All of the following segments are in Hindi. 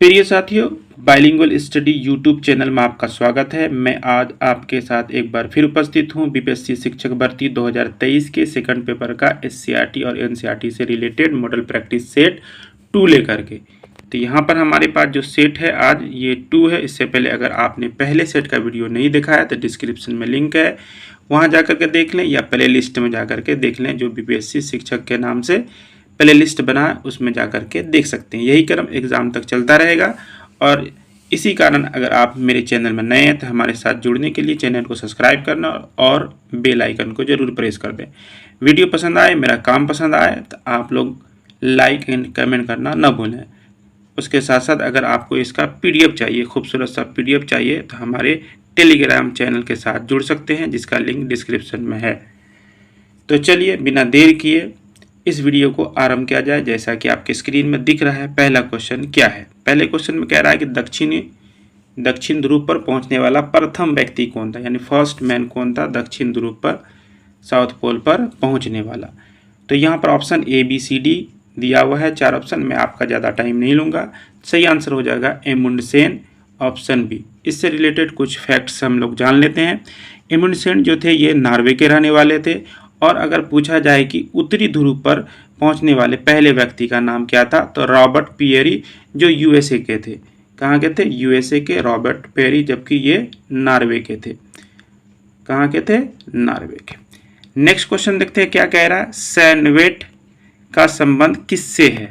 प्रिय साथियों, बाइलिंगुअल स्टडी यूट्यूब चैनल में आपका स्वागत है। मैं आज आपके साथ एक बार फिर उपस्थित हूं बीपीएससी शिक्षक भर्ती 2023 के सेकंड पेपर का एससीईआरटी और एनसीईआरटी से रिलेटेड मॉडल प्रैक्टिस सेट 2 लेकर के। तो यहां पर हमारे पास जो सेट है आज ये 2 है। इससे पहले अगर आपने पहले सेट का वीडियो नहीं देखा है तो डिस्क्रिप्शन में लिंक है, वहाँ जाकर के देख लें या प्ले लिस्ट में जाकर के देख लें। जो बीपीएससी शिक्षक के नाम से प्ले लिस्ट बना उसमें जाकर के देख सकते हैं। यही क्रम एग्ज़ाम तक चलता रहेगा और इसी कारण अगर आप मेरे चैनल में नए हैं तो हमारे साथ जुड़ने के लिए चैनल को सब्सक्राइब करना और बेल आइकन को जरूर प्रेस कर दें। वीडियो पसंद आए, मेरा काम पसंद आए तो आप लोग लाइक एंड कमेंट करना न भूलें। उसके साथ साथ अगर आपको इसका पीडीएफ चाहिए, खूबसूरत सा पीडीएफ चाहिए, तो हमारे टेलीग्राम चैनल के साथ जुड़ सकते हैं जिसका लिंक डिस्क्रिप्शन में है। तो चलिए बिना देर किए इस वीडियो को आरंभ किया जाए। जैसा कि आपके स्क्रीन में दिख रहा है, पहला क्वेश्चन क्या है। पहले क्वेश्चन में कह रहा है कि दक्षिण ध्रुव पर पहुंचने वाला प्रथम व्यक्ति कौन था, यानी फर्स्ट मैन कौन था दक्षिण ध्रुव पर, साउथ पोल पर पहुंचने वाला। तो यहाँ पर option A B C D दिया हुआ है, 4 ऑप्शन। मैं आपका ज़्यादा टाइम नहीं लूँगा। सही आंसर हो जाएगा एमुंडसेन, ऑप्शन बी। इससे रिलेटेड कुछ फैक्ट्स हम लोग जान लेते हैं। एमुंडसेन जो थे ये नॉर्वे के रहने वाले थे। और अगर पूछा जाए कि उत्तरी ध्रुव पर पहुंचने वाले पहले व्यक्ति का नाम क्या था, तो रॉबर्ट पियरी, जो यूएसए के थे। कहाँ के थे? यूएसए के रॉबर्ट पियरी, जबकि ये नॉर्वे के थे। कहाँ के थे? नॉर्वे के। नेक्स्ट क्वेश्चन देखते हैं क्या कह रहा है। सैनवेट का संबंध किससे है?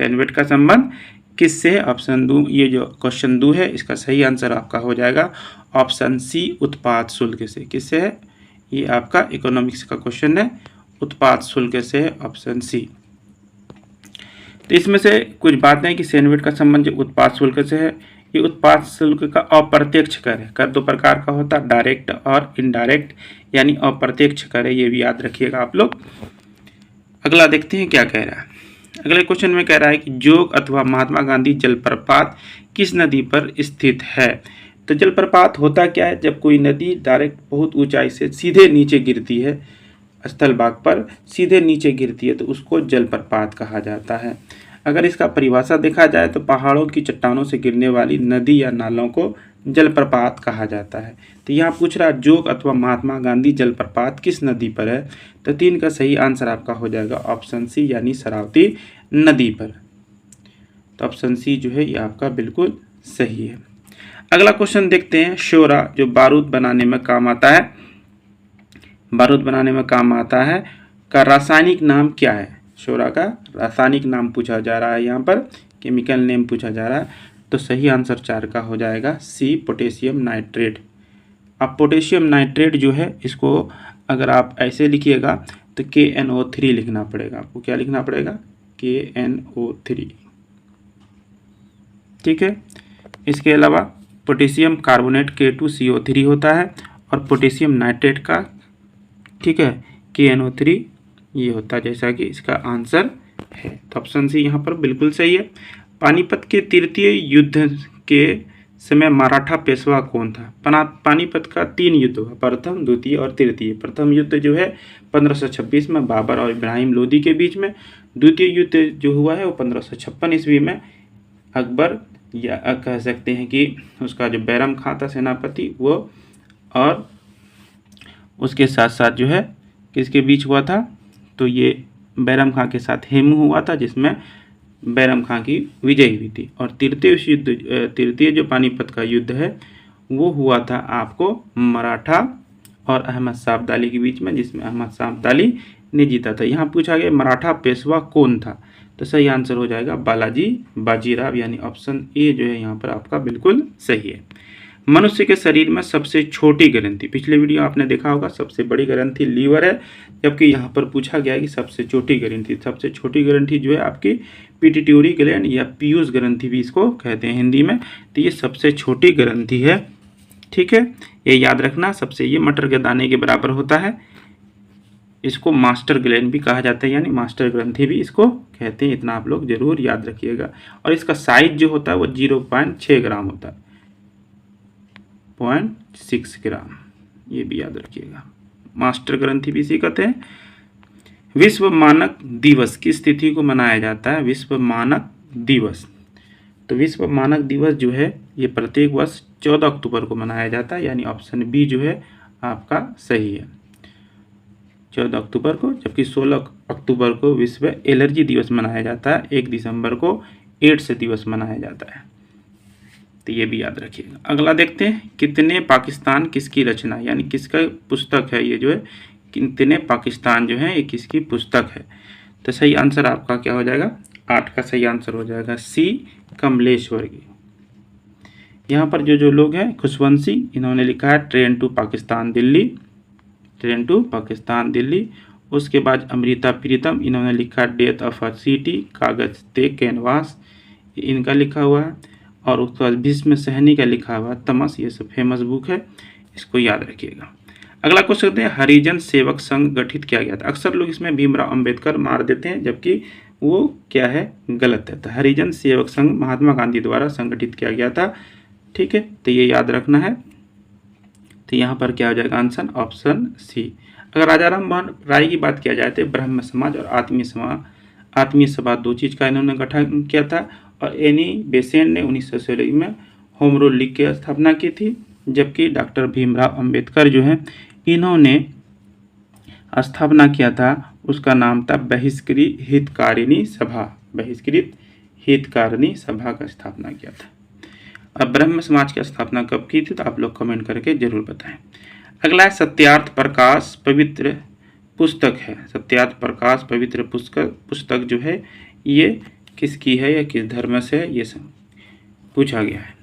सैनवेट का संबंध किससे है? ऑप्शन दो, ये जो क्वेश्चन 2 है इसका सही आंसर आपका हो जाएगा ऑप्शन सी, उत्पाद शुल्क से। किससे है? ये आपका इकोनॉमिक्स का क्वेश्चन है, उत्पाद शुल्क से है, ऑप्शन सी। तो इसमें से कुछ बातें हैं कि सैनवेट का संबंध जो उत्पाद शुल्क से है, ये उत्पाद शुल्क का अप्रत्यक्ष कर है। कर 2 प्रकार का होता है, डायरेक्ट और इनडायरेक्ट, यानी अप्रत्यक्ष कर है। ये भी याद रखिएगा आप लोग। अगला देखते हैं क्या कह रहा है। अगले क्वेश्चन में कह रहा है कि जोग अथवा महात्मा गांधी जलप्रपात किस नदी पर स्थित है। तो जलप्रपात होता क्या है? जब कोई नदी डायरेक्ट बहुत ऊंचाई से सीधे नीचे गिरती है, स्थल भाग पर सीधे नीचे गिरती है, तो उसको जलप्रपात कहा जाता है। अगर इसका परिभाषा देखा जाए तो पहाड़ों की चट्टानों से गिरने वाली नदी या नालों को जलप्रपात कहा जाता है। तो यहाँ पूछ रहा है जोग अथवा महात्मा गांधी जलप्रपात किस नदी पर है। तो 3 का सही आंसर आपका हो जाएगा ऑप्शन सी, यानी शरावती नदी पर। तो ऑप्शन सी जो है ये आपका बिल्कुल सही है। अगला क्वेश्चन देखते हैं। शोरा जो बारूद बनाने में काम आता है, बारूद बनाने में काम आता है, का रासायनिक नाम क्या है? शोरा का रासायनिक नाम पूछा जा रहा है, यहाँ पर केमिकल नेम पूछा जा रहा है। तो सही आंसर 4 का हो जाएगा सी, पोटेशियम नाइट्रेट। अब पोटेशियम नाइट्रेट जो है इसको अगर आप ऐसे लिखिएगा तो KNO3 लिखना पड़ेगा आपको। क्या लिखना पड़ेगा? KNO3। ठीक है। इसके अलावा पोटेशियम कार्बोनेट K2CO3 होता है और पोटेशियम नाइट्रेट का, ठीक है, KNO3 ये होता है, जैसा कि इसका आंसर है। तो ऑप्शन सी यहाँ पर बिल्कुल सही है। पानीपत के तृतीय युद्ध के समय मराठा पेशवा कौन था? पानीपत का 3 युद्ध हुआ, प्रथम, द्वितीय और तृतीय। प्रथम युद्ध जो है 1526 में बाबर और इब्राहिम लोदी के बीच में। द्वितीय युद्ध जो हुआ है वो 1556 ईस्वी में अकबर, या कह सकते हैं कि उसका जो बैरम खां था सेनापति, वो और उसके साथ साथ जो है किसके बीच हुआ था? तो ये बैरम खां के साथ हेमू हुआ था, जिसमें बैरम खां की विजय हुई थी। और तृतीय जो पानीपत का युद्ध है वो हुआ था आपको मराठा और अहमद शाह अब्दाली के बीच में, जिसमें अहमद शाह अब्दाली ने जीता था। यहाँ पूछा गया मराठा पेशवा कौन था। तो सही आंसर हो जाएगा बालाजी बाजीराव, यानी ऑप्शन ए जो है यहाँ पर आपका बिल्कुल सही है। मनुष्य के शरीर में सबसे छोटी ग्रंथि, पिछले वीडियो आपने देखा होगा, सबसे बड़ी ग्रंथि लीवर है, जबकि यहाँ पर पूछा गया कि सबसे छोटी ग्रंथि। सबसे छोटी ग्रंथि जो है आपकी पिट्यूटरी ग्लैंड या पीयूष ग्रंथि भी इसको कहते हैं हिंदी में। तो ये सबसे छोटी ग्रंथि है। ठीक है, ये याद रखना। सबसे, ये मटर के दाने के बराबर होता है। इसको मास्टर ग्लैंड भी कहा जाता है, यानी मास्टर ग्रंथि भी इसको कहते हैं। इतना आप लोग जरूर याद रखिएगा। और इसका साइज जो होता है वो 0.6 ग्राम होता है, 0.6 ग्राम, ये भी याद रखिएगा। मास्टर ग्रंथि भी इसी कहते हैं। विश्व मानक दिवस किस तिथि को मनाया जाता है? विश्व मानक दिवस तो विश्व मानक दिवस जो है ये प्रत्येक वर्ष 14 अक्टूबर को मनाया जाता है, यानी ऑप्शन बी जो है आपका सही है, 14 अक्टूबर को। जबकि 16 अक्टूबर को विश्व एलर्जी दिवस मनाया जाता है, 1 दिसंबर को एड्स दिवस मनाया जाता है, तो ये भी याद रखिएगा। अगला देखते हैं, कितने पाकिस्तान किसकी रचना, यानी किसका पुस्तक है ये जो है, कितने पाकिस्तान जो है ये किसकी पुस्तक है। तो सही आंसर आपका क्या हो जाएगा, 8 का सही आंसर हो जाएगा सी, कमलेश्वर की। यहाँ पर जो लोग हैं, खुशवंत सिंह, इन्होंने लिखा है train to Pakistan Delhi, train to Pakistan Delhi. उसके बाद अमृता प्रीतम, इन्होंने लिखा डेथ ऑफ अ सिटी, कागज ते कैनवास, इनका लिखा हुआ है। और उसके बाद भीष्म सहनी का लिखा हुआ तमस, ये सब फेमस बुक है, इसको याद रखिएगा। अगला क्वेश्चन है, हरिजन सेवक संघ गठित किया गया था। अक्सर लोग इसमें भीमराव अंबेडकर मार देते हैं, जबकि वो क्या है, गलत है। तो हरिजन सेवक संघ महात्मा गांधी द्वारा संगठित किया गया था, ठीक है, तो ये याद रखना है। तो यहाँ पर क्या हो जाएगा आंसर, ऑप्शन सी। अगर राजा राम मोहन राय की बात किया जाए तो ब्रह्म समाज और आत्मीय सभा 2 चीज़ का इन्होंने गठन किया था। और एनी बेसेंट ने 1916 में होम रूल लीग की स्थापना की थी। जबकि डॉक्टर भीमराव अंबेडकर जो है, इन्होंने स्थापना किया था, उसका नाम था बहिष्कृत हितकारिणी सभा, बहिष्कृत हितकारिणी सभा का स्थापना किया था। अब ब्रह्म समाज की स्थापना कब की थी, तो आप लोग कमेंट करके जरूर बताएं। अगला है, सत्यार्थ प्रकाश पवित्र पुस्तक है। सत्यार्थ प्रकाश पवित्र पुस्तक जो है ये किसकी है या किस धर्म से है, ये सब पूछा गया है।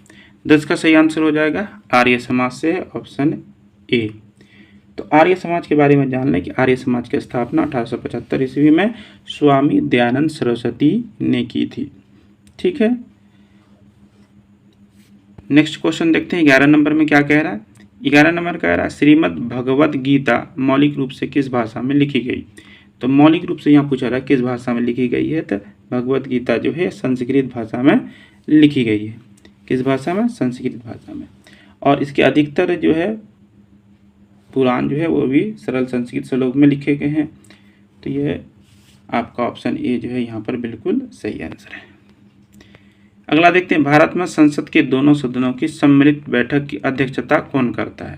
10 का सही आंसर हो जाएगा आर्य समाज से है, ऑप्शन ए। तो आर्य समाज के बारे में जान लें कि आर्य समाज की स्थापना 1875 ईस्वी में स्वामी दयानंद सरस्वती ने की थी, ठीक है। नेक्स्ट क्वेश्चन देखते हैं, 11 नंबर में क्या कह रहा है। 11 नंबर कह रहा है, श्रीमद् भगवत गीता मौलिक रूप से किस भाषा में लिखी गई। तो मौलिक रूप से यहाँ पूछा रहा है किस भाषा में लिखी गई है, तो भगवत गीता जो है संस्कृत भाषा में लिखी गई है। किस भाषा में, संस्कृत भाषा में। और इसके अधिकतर जो है पुराण जो है वो भी सरल संस्कृत श्लोक में लिखे गए हैं। तो ये आपका ऑप्शन ए जो है यहाँ पर बिल्कुल सही आंसर है। अगला देखते हैं, भारत में संसद के दोनों सदनों की सम्मिलित बैठक की अध्यक्षता कौन करता है,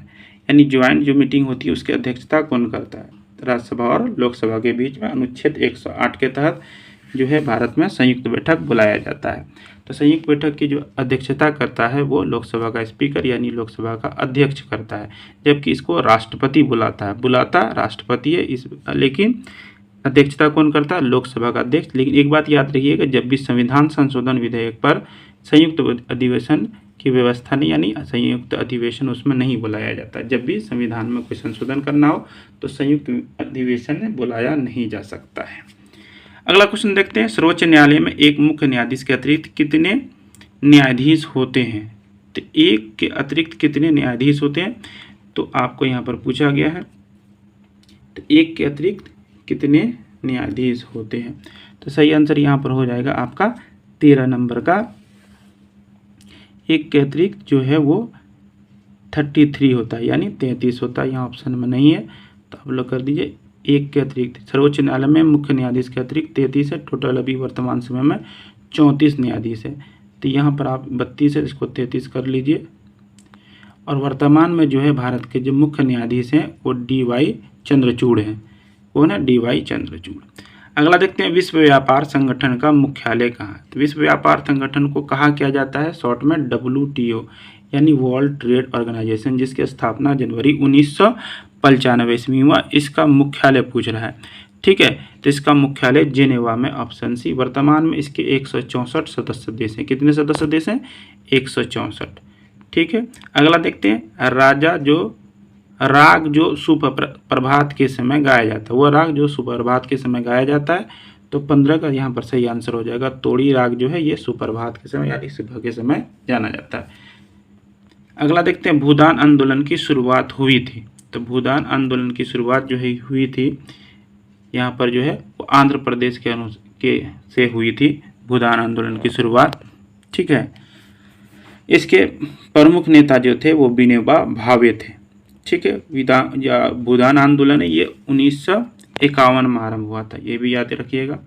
यानी ज्वाइंट जो मीटिंग होती है उसकी अध्यक्षता कौन करता है। राज्यसभा और लोकसभा के बीच में अनुच्छेद 108 के तहत जो है भारत में संयुक्त बैठक बुलाया जाता है। तो संयुक्त बैठक की जो अध्यक्षता करता है वो लोकसभा का स्पीकर यानी लोकसभा का अध्यक्ष करता है, जबकि इसको राष्ट्रपति बुलाता है। बुलाता राष्ट्रपति है इस, लेकिन अध्यक्षता कौन करता है, लोकसभा का अध्यक्ष। लेकिन एक बात याद रखिएगा, जब भी संविधान संशोधन विधेयक पर संयुक्त अधिवेशन की व्यवस्था नहीं, यानी संयुक्त अधिवेशन उसमें नहीं बुलाया जाता। जब भी संविधान में कोई संशोधन करना हो तो संयुक्त अधिवेशन बुलाया नहीं जा सकता है। अगला क्वेश्चन देखते हैं, सर्वोच्च न्यायालय में एक मुख्य न्यायाधीश के अतिरिक्त कितने न्यायाधीश होते हैं। तो एक के अतिरिक्त कितने न्यायाधीश होते हैं, तो आपको यहाँ पर पूछा गया है। तो एक के अतिरिक्त कितने न्यायाधीश होते हैं, तो सही आंसर यहाँ पर हो जाएगा आपका 13 नंबर का। एक के अतिरिक्त जो है वो 33 होता है, यानी 33 होता है, यहाँ ऑप्शन में नहीं है, तो आप लोग कर दीजिए एक के अतिरिक्त। सर्वोच्च न्यायालय में मुख्य न्यायाधीश के अतिरिक्त 33 है, टोटल अभी वर्तमान समय में 34 न्यायाधीश है। तो यहाँ पर आप 32 है, इसको 33 कर लीजिए। और वर्तमान में जो है भारत के जो मुख्य न्यायाधीश हैं वो डी.वाई. चंद्रचूड़ हैं, वो ना डी.वाई. चंद्रचूड़। अगला देखते हैं, विश्व व्यापार संगठन का मुख्यालय कहाँ है। तो विश्व व्यापार संगठन को कहा किया जाता है, शॉर्ट में WTO यानी वर्ल्ड ट्रेड ऑर्गेनाइजेशन, जिसकी स्थापना जनवरी 1995 ईस्वी में हुआ। इसका मुख्यालय पूछ रहा है, ठीक है, तो इसका मुख्यालय जेनेवा में, ऑप्शन सी। वर्तमान में इसके 164 सदस्य देश हैं। कितने सदस्य देश हैं, 164, ठीक है। अगला देखते हैं, राग जो सुप्रभात के समय गाया जाता है, वो राग जो सुप्रभात के समय गाया जाता है, तो 15 का यहाँ पर सही आंसर हो जाएगा। तोड़ी राग जो है ये सुप्रभात के समय यानी सुबह के समय जाना जाता है। अगला देखते हैं, भूदान आंदोलन की शुरुआत हुई थी। तो भूदान आंदोलन की शुरुआत जो है हुई थी यहाँ पर जो है वो आंध्र प्रदेश के से हुई थी भूदान आंदोलन की शुरुआत, ठीक है। इसके प्रमुख नेता जो थे वो विनोबा भावे थे, ठीक है। भूदान आंदोलन है ये 1951 में आरंभ हुआ था, ये भी याद रखिएगा।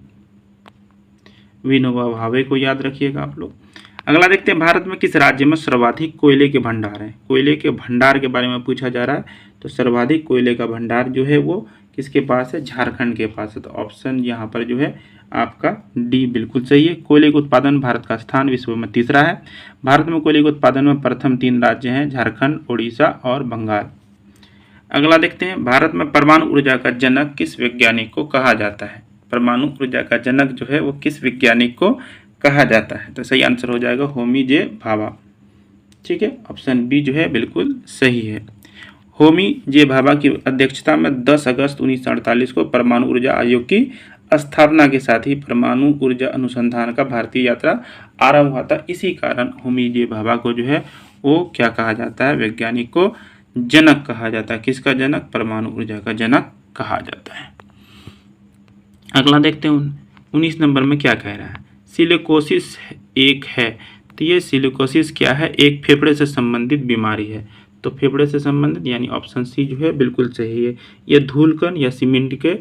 विनोबा भावे को याद रखिएगा आप लोग। अगला देखते हैं, भारत में किस राज्य में सर्वाधिक कोयले के भंडार हैं। कोयले के भंडार के बारे में पूछा जा रहा है, तो सर्वाधिक कोयले का भंडार जो है वो किसके पास है, झारखंड के पास है। तो ऑप्शन यहाँ पर जो है आपका डी बिल्कुल सही है। कोयले के उत्पादन में भारत का स्थान विश्व में तीसरा है। भारत में कोयले के उत्पादन में प्रथम 3 राज्य हैं, झारखंड, उड़ीसा और बंगाल। अगला देखते हैं, भारत में परमाणु ऊर्जा का जनक किस वैज्ञानिक को कहा जाता है। परमाणु ऊर्जा का जनक जो है वो किस वैज्ञानिक को कहा जाता है। तो सही आंसर हो जाएगा होमी जे भाभा। ठीक है, ऑप्शन बी जो है बिल्कुल सही है। होमी जे भाभा की अध्यक्षता में 10 अगस्त 1948 को परमाणु ऊर्जा आयोग की स्थापना के साथ ही परमाणु ऊर्जा अनुसंधान का भारतीय यात्रा आरंभ हुआ था। इसी कारण होमी जे भाभा को जो है वो क्या कहा जाता है, वैज्ञानिक को जनक कहा जाता है। किसका जनक, परमाणु ऊर्जा का जनक कहा जाता है। अगला देखते हैं 19 नंबर में क्या कह रहा है, सिलिकोसिस एक है। तो ये सिलिकोसिस क्या है, एक फेफड़े से संबंधित बीमारी है। तो फेफड़े से संबंधित यानी ऑप्शन सी जो है बिल्कुल सही है। यह धूलकण या सीमेंट के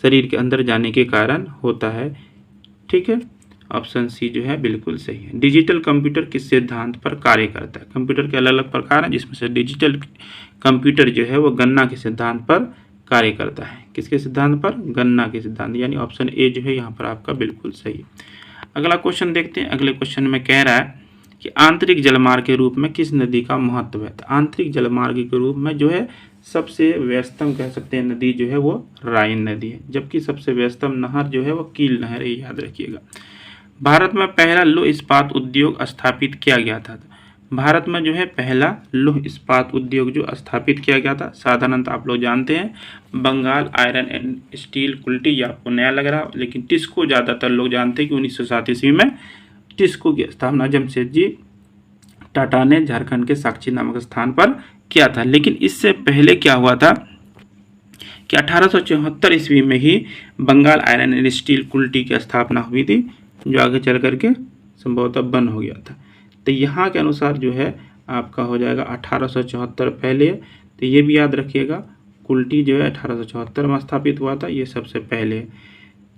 शरीर के अंदर जाने के कारण होता है। ठीक है, ऑप्शन सी जो है बिल्कुल सही है। डिजिटल कंप्यूटर किस सिद्धांत पर कार्य करता है। कंप्यूटर के अलग अलग प्रकार हैं, जिसमें से डिजिटल कंप्यूटर जो है वो गणना के सिद्धांत पर कार्य करता है। किसके सिद्धांत पर, गणना के सिद्धांत, यानी ऑप्शन ए जो है यहाँ पर आपका बिल्कुल सही। अगला क्वेश्चन देखते हैं। अगले क्वेश्चन में कह रहा है कि आंतरिक जलमार्ग के रूप में किस नदी का महत्व है। तो आंतरिक जलमार्ग के रूप में जो है सबसे व्यस्तम कह सकते हैं नदी जो है वो राइन नदी है, जबकि सबसे व्यस्तम नहर जो है वो कील नहर है, याद रखिएगा। भारत में पहला लौह इस्पात उद्योग स्थापित किया गया था। भारत में जो है पहला लौह इस्पात उद्योग जो स्थापित किया गया था, साधारणतः आप लोग जानते हैं Bengal iron and steel Kulti, ये आपको नया लग रहा, लेकिन टिस्को ज़्यादातर लोग जानते हैं कि 1907 ईस्वी में टिस्को की स्थापना जमशेदजी टाटा ने झारखंड के साक्षी नामक स्थान पर किया था। लेकिन इससे पहले क्या हुआ था कि 1874 ईस्वी में ही Bengal iron and steel Kulti की स्थापना हुई थी, जो आगे चल करके संभवतः बंद हो गया था। तो यहाँ के अनुसार जो है आपका हो जाएगा 1874 पहले। तो ये भी याद रखिएगा, कुल्टी जो है 1874 में स्थापित हुआ था, ये सबसे पहले।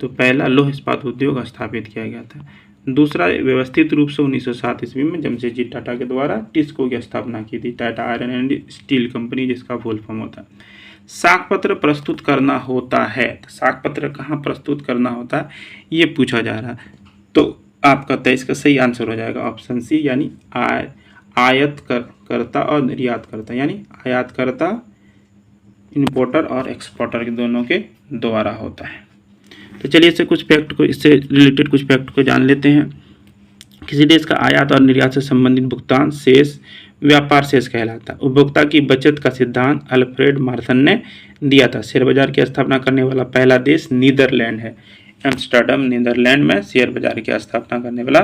तो पहला लौह इस्पात उद्योग स्थापित किया गया था। दूसरा, व्यवस्थित रूप से 1907 ईस्वी में जमशेदजी टाटा के द्वारा टिस्को की स्थापना की थी, Tata iron and steel company, जिसका फुल फॉर्म होता है। साख पत्र प्रस्तुत करना होता है। तो साख पत्र कहाँ प्रस्तुत करना होता है ये पूछा जा रहा है। तो आपका 23 का सही आंसर हो जाएगा ऑप्शन सी, यानी आयातकर्ता और निर्यातकर्ता, यानी आयातकर्ता इंपोर्टर और एक्सपोर्टर के दोनों के द्वारा होता है। तो चलिए इससे रिलेटेड कुछ फैक्ट को जान लेते हैं। किसी देश का आयात और निर्यात से संबंधित भुगतान शेष व्यापार शेष कहलाता है। उपभोक्ता की बचत का सिद्धांत अल्फ्रेड मार्सन ने दिया था। शेयर बाजार की स्थापना करने वाला पहला देश नीदरलैंड है। एम्स्टर्डम नीदरलैंड में शेयर बाजार की स्थापना करने वाला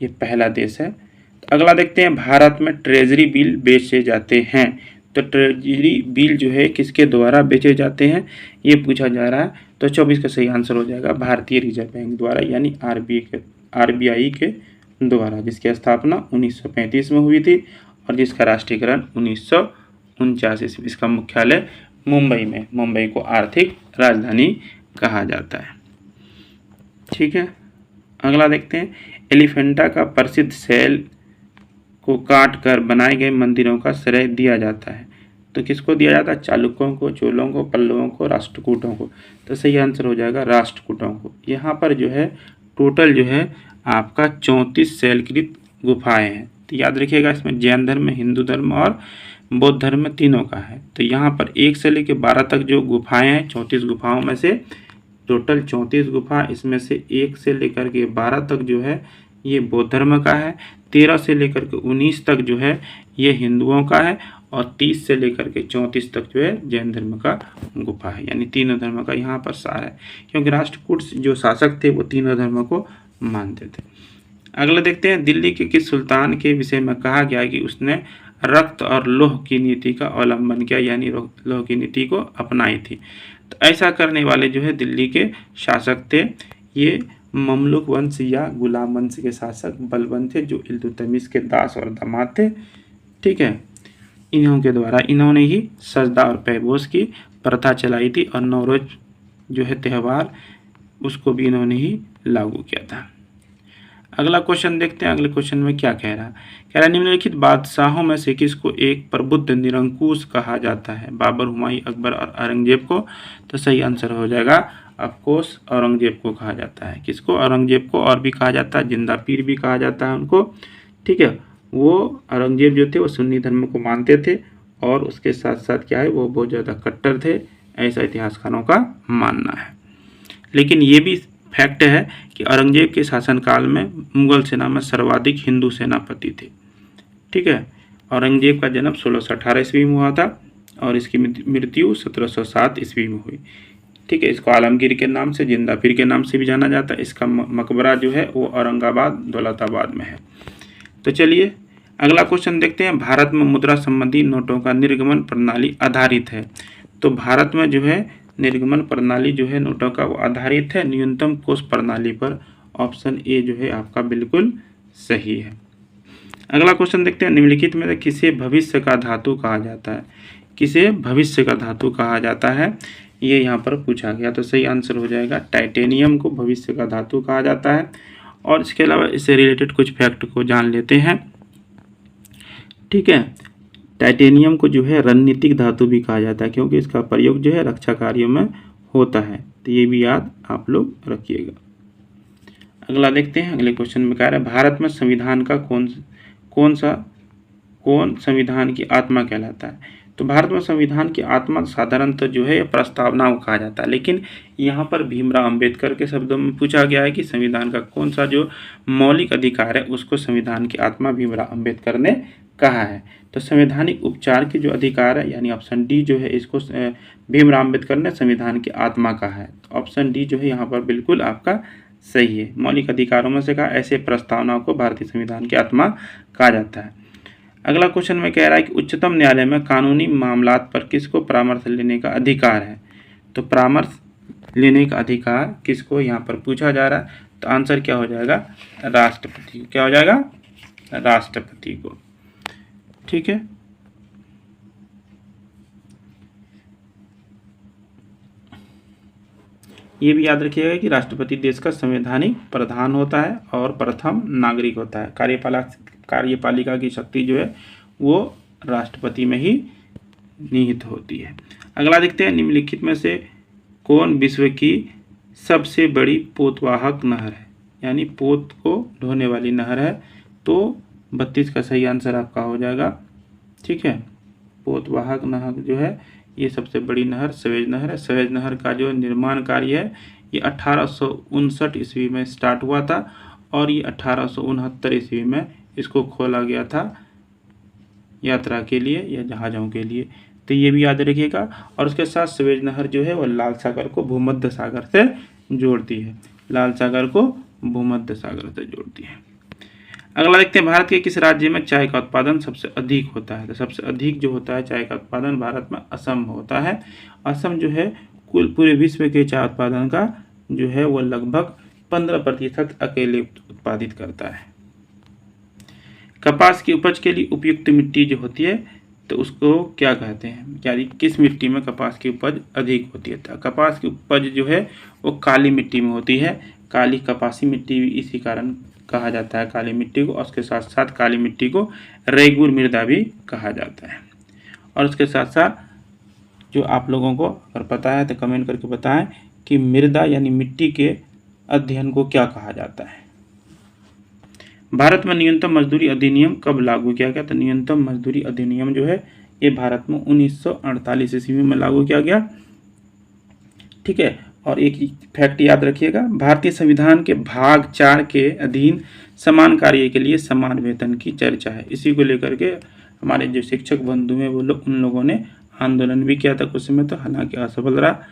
ये पहला देश है। तो अगला देखते हैं, भारत में ट्रेजरी बिल बेचे जाते हैं। तो ट्रेजरी बिल जो है किसके द्वारा बेचे जाते हैं ये पूछा जा रहा है। तो 24 का सही आंसर हो जाएगा भारतीय रिजर्व बैंक द्वारा, यानी आरबीआई के द्वारा, जिसकी स्थापना 1935 में हुई थी और जिसका राष्ट्रीयकरण 1949 ईस्वी। इसका मुख्यालय मुंबई में, मुंबई को आर्थिक राजधानी कहा जाता है। ठीक है, अगला देखते हैं, एलिफेंटा का प्रसिद्ध शैल को काट कर बनाए गए मंदिरों का श्रेय दिया जाता है। तो किसको दिया जाता है, चालुक्यों को, चोलों को, पल्लवों को, राष्ट्रकूटों को। तो सही आंसर हो जाएगा राष्ट्रकूटों को। यहाँ पर जो है टोटल जो है आपका 34 शैलकृत गुफाएं हैं। तो याद रखिएगा, इसमें जैन धर्म, हिंदू धर्म और बौद्ध धर्म तीनों का है। तो यहाँ पर 1 से लेकर 12 तक जो गुफाएं हैं, 34 गुफाओं में से टोटल 34 गुफा, इसमें से 1 से लेकर के 12 तक जो है ये बौद्ध धर्म का है, 13 से लेकर के 19 तक जो है ये हिंदुओं का है और 30 से लेकर के 34 तक जो है जैन धर्म का गुफा है। यानी तीनों धर्म का यहाँ पर सार है, क्योंकि राष्ट्रकूट जो शासक थे वो तीनों धर्मों को मानते थे। अगला देखते हैं, दिल्ली के किस सुल्तान के विषय में कहा गया कि उसने रक्त और लौह की नीति का अवलंबन किया, यानी लौह की नीति को अपनाई थी। तो ऐसा करने वाले जो है दिल्ली के शासक थे ये ममलुक वंश या गुलाम वंश के शासक बलबन थे, जो इल्तुतमिश के दास और दामाद थे। ठीक है, इन्हों के द्वारा इन्होंने ही सजदा और पैबोस की प्रथा चलाई थी और नौरोज जो है त्यौहार उसको भी इन्होंने ही लागू किया था। अगला क्वेश्चन देखते हैं। अगले क्वेश्चन में क्या कह रहा है? कह रहा है निम्नलिखित बादशाहों में से किसको एक प्रबुद्ध निरंकुश कहा जाता है? बाबर, हुमायूं, अकबर और औरंगजेब को? तो सही आंसर हो जाएगा ऑफकोर्स औरंगजेब को कहा जाता है। किसको? औरंगजेब को। और भी कहा जाता है जिंदा पीर भी कहा जाता है उनको। ठीक है, वो औरंगजेब जो थे वो सुन्नी धर्म को मानते थे और उसके साथ साथ क्या है, वो बहुत ज़्यादा कट्टर थे, ऐसा इतिहासकारों का मानना है। लेकिन ये भी फैक्ट है कि औरंगजेब के शासनकाल में मुगल सेना में सर्वाधिक हिंदू सेनापति थे। ठीक है, औरंगजेब का जन्म 1618 ईस्वी में हुआ था और इसकी मृत्यु 1707 ईस्वी में हुई। ठीक है, इसको आलमगीर के नाम से, जिंदा पीर के नाम से भी जाना जाता है। इसका मकबरा जो है वो औरंगाबाद, दौलताबाद में है। तो चलिए अगला क्वेश्चन देखते हैं। भारत में मुद्रा संबंधी नोटों का निर्गमन प्रणाली आधारित है। तो भारत में जो है निर्गमन प्रणाली जो है नोटों का वो आधारित है न्यूनतम कोष प्रणाली पर। ऑप्शन ए जो है आपका बिल्कुल सही है। अगला क्वेश्चन देखते हैं। निम्नलिखित में से किसे भविष्य का धातु कहा जाता है? किसे भविष्य का धातु कहा जाता है, ये यहाँ पर पूछा गया। तो सही आंसर हो जाएगा टाइटेनियम को भविष्य का धातु कहा जाता है। और इसके अलावा इससे रिलेटेड कुछ फैक्ट को जान लेते हैं। ठीक है, टाइटेनियम को जो है रणनीतिक धातु भी कहा जाता है क्योंकि इसका प्रयोग जो है रक्षा कार्यों में होता है। तो ये भी याद आप लोग रखिएगा। अगला देखते हैं। अगले क्वेश्चन में कह रहा है भारत में संविधान का कौन संविधान की आत्मा कहलाता है? तो भारत में संविधान की आत्मा साधारणतः जो है प्रस्तावना को कहा जाता है, लेकिन यहाँ पर भीमराव अंबेडकर के शब्दों में पूछा गया है कि संविधान का कौन सा जो मौलिक अधिकार है उसको संविधान की आत्मा भीमराव अंबेडकर ने कहा है। तो संवैधानिक उपचार के जो अधिकार है यानी ऑप्शन डी जो है इसको भीमराव अंबेडकर ने संविधान की आत्मा कहा है। तो ऑप्शन डी जो है यहाँ पर बिल्कुल आपका सही है। मौलिक अधिकारों में से कहा ऐसे प्रस्तावनाओं को भारतीय संविधान की आत्मा कहा जाता है। अगला क्वेश्चन में कह रहा है कि उच्चतम न्यायालय में कानूनी मामलात पर किसको परामर्श लेने का अधिकार है? तो परामर्श लेने का अधिकार किसको यहाँ पर पूछा जा रहा है? तो आंसर क्या हो जाएगा? राष्ट्रपति। क्या हो जाएगा? राष्ट्रपति को। ठीक है, ये भी याद रखिएगा कि राष्ट्रपति देश का संवैधानिक प्रधान होता है और प्रथम नागरिक होता है। कार्यपालिका की शक्ति जो है वो राष्ट्रपति में ही निहित होती है। अगला देखते हैं। निम्नलिखित में से कौन विश्व की सबसे बड़ी पोतवाहक नहर है? यानी पोत को ढोने वाली नहर है। तो 32 का सही आंसर आपका हो जाएगा। ठीक है, पोतवाहक नहर जो है ये सबसे बड़ी नहर सवेज नहर है। सवेज नहर का जो निर्माण कार्य है ये 1859 ईस्वी में स्टार्ट हुआ था और ये 1869 ईस्वी में इसको खोला गया था यात्रा के लिए या जहाज़ों के लिए। तो ये भी याद रखिएगा। और उसके साथ सवेज नहर जो है वो लाल सागर को भूमध्य सागर से जोड़ती है। लाल सागर को भूमध्य सागर से जोड़ती है। अगला देखते हैं। भारत के किस राज्य में चाय का उत्पादन सबसे अधिक होता है? तो सबसे अधिक जो होता है चाय का उत्पादन भारत में असम में होता है। असम जो है कुल पूरे विश्व के चाय उत्पादन का जो है वो लगभग 15% अकेले उत्पादित करता है। कपास की उपज के लिए उपयुक्त मिट्टी जो होती है तो उसको क्या कहते हैं? यानी किस मिट्टी में कपास की उपज अधिक होती है? तो कपास की उपज जो है वो काली मिट्टी में होती है। काली कपासी मिट्टी भी इसी कारण कहा जाता है काली मिट्टी को। और उसके साथ साथ काली मिट्टी को रेगुर मृदा भी कहा जाता है। और उसके साथ साथ जो आप लोगों को अगर पता है तो कमेंट करके बताएं कि मृदा यानी मिट्टी के अध्ययन को क्या कहा जाता है। भारत में न्यूनतम मजदूरी अधिनियम कब लागू किया गया? तो न्यूनतम मजदूरी अधिनियम जो है ये भारत में 1948 ईस्वी में लागू किया गया। ठीक है, और एक फैक्ट याद रखिएगा। भारतीय संविधान के भाग 4 के अधीन समान कार्य के लिए समान वेतन की चर्चा है। इसी को लेकर के हमारे जो शिक्षक बंधु हैं वो लोग उन लोगों ने आंदोलन भी किया था कुछ समय, तो हालांकि असफल रहा।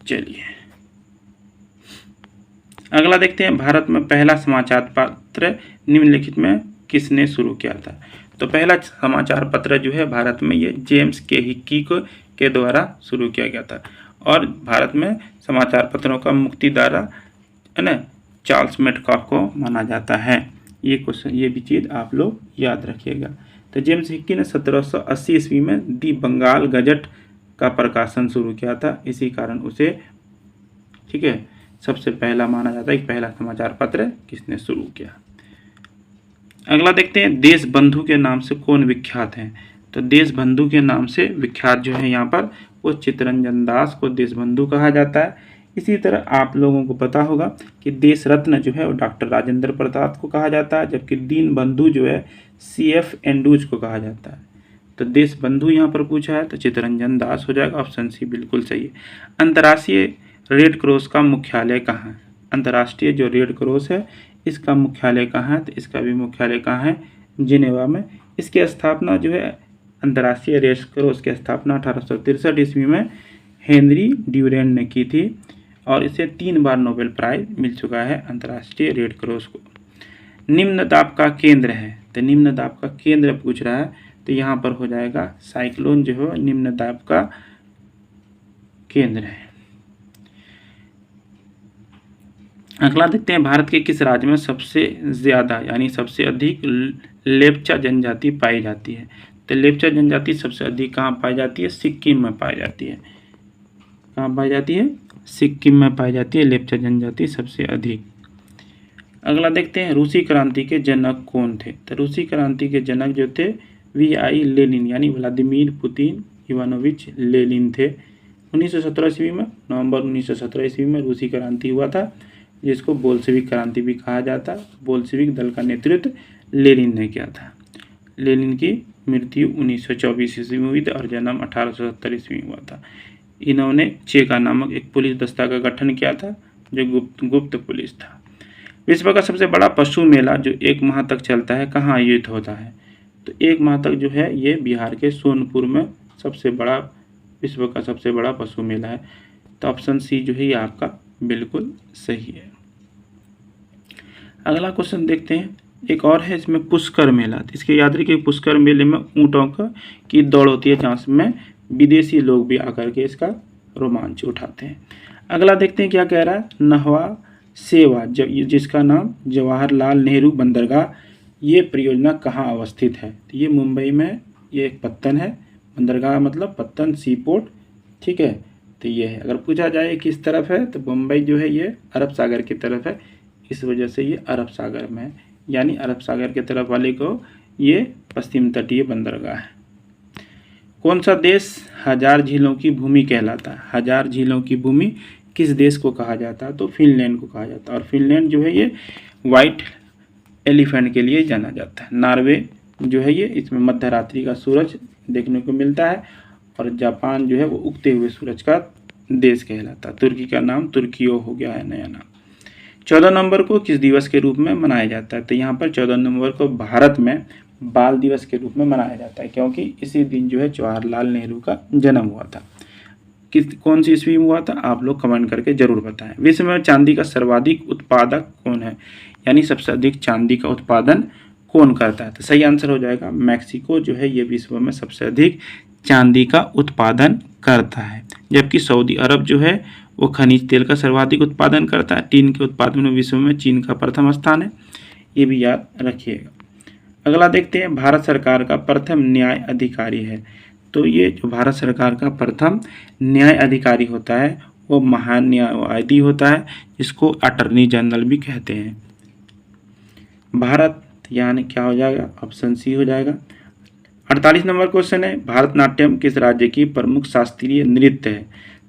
चलिए अगला देखते हैं। भारत में पहला समाचार पत्र निम्नलिखित में किसने शुरू किया था? तो पहला समाचार पत्र जो है भारत में ये जेम्स के हिक्की के द्वारा शुरू किया गया था। और भारत में समाचार पत्रों का मुक्तिदाता है ना चार्ल्स मेडकॉफ को माना जाता है। ये क्वेश्चन ये भी चीज़ आप लोग याद रखिएगा। तो जेम्स हिक्की ने 1780 ईस्वी में दी बंगाल गजट का प्रकाशन शुरू किया था। इसी कारण उसे ठीक है सबसे पहला माना जाता है कि पहला समाचार पत्र किसने शुरू किया। अगला देखते हैं, देश बंधु के नाम से कौन विख्यात हैं। तो देश बंधु के नाम से विख्यात जो है यहाँ पर वो चित्तरंजन दास को देश बंधु कहा जाता है। इसी तरह आप लोगों को पता होगा कि देश रत्न जो है वो डॉक्टर राजेंद्र प्रसाद को कहा जाता है, जबकि दीन बंधु जो है CF एंड्रूज को कहा जाता है। तो देश बंधु यहाँ पर पूछा है तो चित्तरंजन दास हो जाएगा, ऑप्शन सी बिल्कुल सही है। अंतर्राष्ट्रीय रेड क्रॉस का मुख्यालय कहाँ है। अंतर्राष्ट्रीय जो रेड क्रॉस है इसका मुख्यालय कहाँ है, तो इसका भी मुख्यालय कहाँ है, जिनेवा में। इसकी स्थापना जो है अंतर्राष्ट्रीय रेड क्रॉस की स्थापना 1863 ईस्वी में हेनरी ड्यूरेंट ने की थी और इसे 3 बार नोबेल प्राइज मिल चुका है अंतर्राष्ट्रीय रेड क्रॉस को। निम्न दाब का केंद्र है, तो निम्न दाब का केंद्र पूछ रहा है तो यहाँ पर हो जाएगा साइक्लोन जो है निम्न दाब का केंद्र है। अगला देखते हैं, भारत के किस राज्य में सबसे ज़्यादा यानी सबसे अधिक लेप्चा जनजाति पाई जाती है। तो लेप्चा जनजाति सबसे अधिक कहाँ पाई जाती है, सिक्किम में पाई जाती है। कहाँ पाई जाती है, सिक्किम में पाई जाती है लेप्चा जनजाति सबसे अधिक। अगला देखते हैं, रूसी क्रांति के जनक कौन थे। तो रूसी क्रांति के जनक जो थे VI लेनिन यानी व्लादिमीर पुतिन इवानोविच लेनिन थे। 1917 ईस्वी में, नवंबर 1917 ईस्वी में रूसी क्रांति हुआ था, जिसको बोल्शेविक क्रांति भी कहा जाता है। बोल्शेविक दल का नेतृत्व लेनिन ने किया था। लेनिन की मृत्यु 1924 ईस्वी में हुई थी और जन्म 1870 ईस्वी में हुआ था। इन्होंने चेका नामक एक पुलिस दस्ता का गठन किया था जो गुप्त पुलिस था। विश्व का सबसे बड़ा पशु मेला जो 1 माह तक चलता है कहाँ आयोजित होता है। तो 1 माह तक जो है ये बिहार के सोनपुर में सबसे बड़ा विश्व का सबसे बड़ा पशु मेला है। तो ऑप्शन सी जो है ये आपका बिल्कुल सही है। अगला क्वेश्चन देखते हैं, एक और है इसमें पुष्कर मेला। तो इसके याद रखिए पुष्कर मेले में ऊँटों की दौड़ होती है जहाँ में विदेशी लोग भी आकर के इसका रोमांच उठाते हैं। अगला देखते हैं क्या कह रहा है, नहवा सेवा जिसका नाम जवाहरलाल नेहरू बंदरगाह, ये परियोजना कहाँ अवस्थित है। तो ये मुंबई में, ये एक पत्तन है, बंदरगाह मतलब पत्तन सी पोर्ट, ठीक है। तो ये है, अगर पूछा जाए किस तरफ है तो मुंबई जो है ये अरब सागर की तरफ है, इस वजह से ये अरब सागर में है, यानी अरब सागर के तरफ वाले को ये पश्चिम तटीय बंदरगाह है। कौन सा देश 1000 झीलों की भूमि कहलाता है। 1000 झीलों की भूमि किस देश को कहा जाता है, तो फिनलैंड को कहा जाता है। और फिनलैंड जो है ये वाइट एलिफेंट के लिए जाना जाता है। नॉर्वे जो है ये, इसमें मध्य रात्रि का सूरज देखने को मिलता है। और जापान जो है वो उगते हुए सूरज का देश कहलाता है। तुर्की का नाम तुर्कियो हो गया है नया नाम। 14 नवंबर को किस दिवस के रूप में मनाया जाता है। तो यहाँ पर 14 नवंबर को भारत में बाल दिवस के रूप में मनाया जाता है, क्योंकि इसी दिन जो है जवाहरलाल नेहरू का जन्म हुआ था। कौन सी ईस्वी में हुआ था, आप लोग कमेंट करके जरूर बताएं। विश्व में चांदी का सर्वाधिक उत्पादक कौन है, यानी सबसे अधिक चांदी का उत्पादन कौन करता है। तो सही आंसर हो जाएगा मैक्सिको जो है ये विश्व में सबसे अधिक चांदी का उत्पादन करता है। जबकि सऊदी अरब जो है वो खनिज तेल का सर्वाधिक उत्पादन करता है। टीन के उत्पादन में विश्व में चीन का प्रथम स्थान है, ये भी याद रखिएगा। अगला देखते हैं, भारत सरकार का प्रथम न्याय अधिकारी है। तो ये जो भारत सरकार का प्रथम न्याय अधिकारी होता है वो महान न्यायवादी होता है, जिसको अटर्नी जनरल भी कहते हैं। भारत यानी क्या हो जाएगा, ऑप्शन सी हो जाएगा। 48 नंबर क्वेश्चन है, भारतनाट्यम किस राज्य की प्रमुख शास्त्रीय नृत्य है।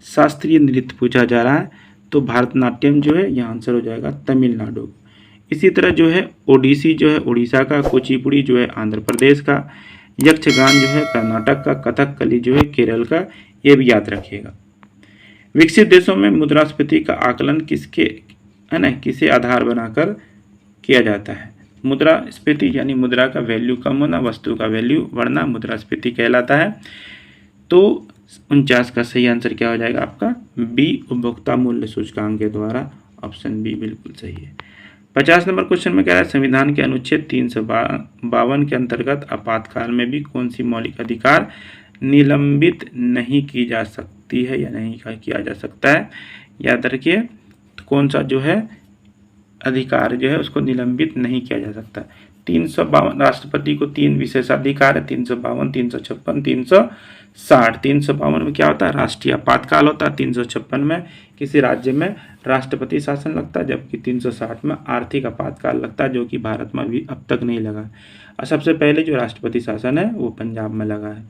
शास्त्रीय नृत्य पूछा जा रहा है, तो भारतनाट्यम जो है यहाँ आंसर हो जाएगा तमिलनाडु। इसी तरह जो है ओडिसी जो है उड़ीसा का, कुचिपुड़ी जो है आंध्र प्रदेश का, यक्षगान जो है कर्नाटक का, कथकली जो है केरल का, ये भी याद रखिएगा। विकसित देशों में मुद्रास्फीति का आकलन किसे आधार बनाकर किया जाता है। मुद्रास्फीति यानी मुद्रा का वैल्यू कम होना, वस्तु का वैल्यू बढ़ना मुद्रास्फीति कहलाता है। तो 49 का सही आंसर क्या हो जाएगा आपका बी, उपभोक्ता मूल्य सूचकांक के द्वारा, ऑप्शन बी बिल्कुल सही है। 50 नंबर क्वेश्चन में कह रहा है, संविधान के अनुच्छेद 352 के अंतर्गत आपातकाल में भी कौन सी मौलिक अधिकार निलंबित नहीं की जा सकती है या नहीं किया जा सकता है। याद रखिए, तो कौन सा जो है अधिकार जो है उसको निलंबित नहीं किया जा सकता। 352 राष्ट्रपति को 3 विशेषाधिकार है, 352, 356, 360। 352 में क्या होता है, राष्ट्रीय आपातकाल होता है। 356 में किसी राज्य में राष्ट्रपति शासन लगता है, जबकि 360 में आर्थिक आपातकाल लगता है, जो कि भारत में अभी अब तक नहीं लगा है। और सबसे पहले जो राष्ट्रपति शासन है वो पंजाब में लगा है,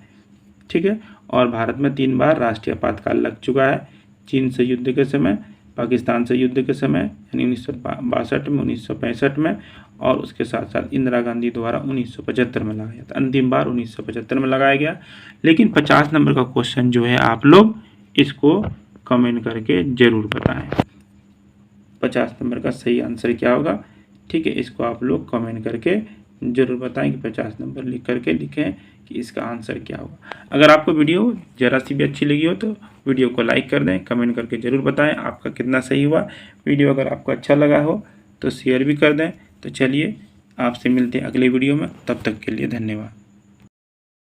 ठीक है। और भारत में 3 बार राष्ट्रीय आपातकाल लग चुका है, चीन से युद्ध के समय, पाकिस्तान से युद्ध के समय यानी 1962 में, 1965 में, और उसके साथ साथ इंदिरा गांधी द्वारा 1975 में लगाया था। अंतिम बार 1975 में लगाया गया। लेकिन 50 नंबर का क्वेश्चन जो है आप लोग इसको कमेंट करके ज़रूर बताएं, 50 नंबर का सही आंसर क्या होगा, ठीक है। इसको आप लोग कमेंट करके ज़रूर बताएं कि 50 नंबर लिख करके लिखें कि इसका आंसर क्या होगा। अगर आपको वीडियो ज़रा सी भी अच्छी लगी हो तो वीडियो को लाइक कर दें, कमेंट करके ज़रूर बताएं आपका कितना सही हुआ। वीडियो अगर आपको अच्छा लगा हो तो शेयर भी कर दें। तो चलिए आपसे मिलते हैं अगले वीडियो में, तब तक के लिए धन्यवाद।